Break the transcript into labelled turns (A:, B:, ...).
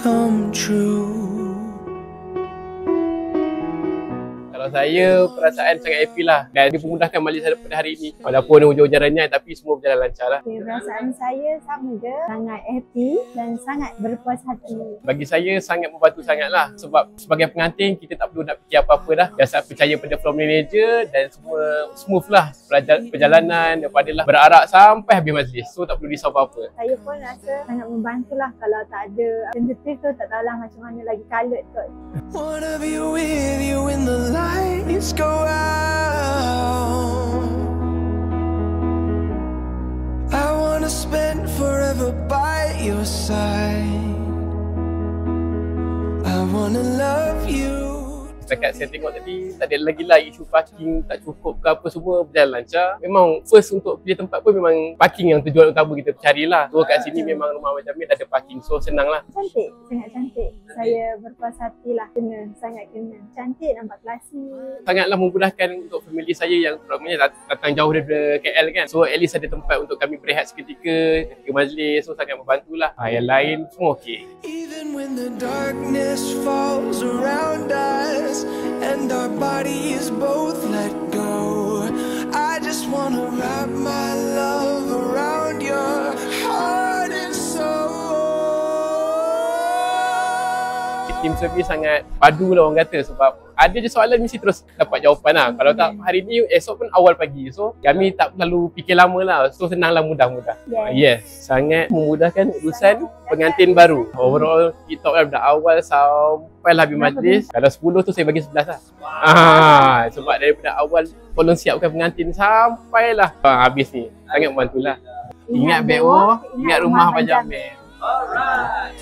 A: come true.
B: Kalau saya, perasaan sangat happy lah dan dipermudahkan majlis saya pada hari ini. Walaupun hujung-hujung renyah tapi semua berjalan lancar lah.
C: Okay, perasaan saya sama je, sangat happy dan sangat berpuas hati.
B: Bagi saya sangat membantu sangat lah sebab sebagai pengantin kita tak perlu nak fikir apa-apa dah. Biasa percaya pada floor manager dan semua smooth lah perjalanan daripada lah berarak sampai habis majlis. So tak perlu risau apa-apa.
C: Saya pun rasa sangat membantulah. Kalau tak ada tentatif tu tak tahulah macam mana lagi coloured kot.
A: Wanna be with you when the lights go out. I wanna spend forever by your side. I wanna love you.
B: Setakat saya tengok tadi, tak ada lagi lah isu parking tak cukup ke apa, semua berjalan lancar. Memang first untuk pilih tempat pun memang parking yang tujuan utama kita carilah. So kat sini memang rumah macam ni dah ada parking, so senang lah.
C: Cantik, sangat cantik. Saya berpuas hati lah, sangat kena. Cantik, nampak klasik.
B: Sangatlah memudahkan untuk family saya yang terutamanya datang jauh daripada KL kan. So at least ada tempat untuk kami berehat seketika ketika majlis, so sangat membantulah. Yang lain semua okey.
A: Even when the darkness falls around us and our bodies both let go, I just wanna wrap my love around your heart and soul.
B: Tim servis sangat padu lah orang kata sebab ada je soalan mesti terus dapat jawapan lah. Kalau tak hari ni, esok pun awal pagi. So kami tak perlu fikir lama lah. So senanglah, mudah-mudah. Yes, sangat memudahkan urusan pengantin baru. Overall kita dari awal sampai habis majlis. Kalau 10 tu saya bagi 11 lah. Sebab daripada awal tolong siapkan pengantin sampailah habis ni. Sangat membantulah. Ingat BO, ingat rumah Abang Jamil.
A: Alright.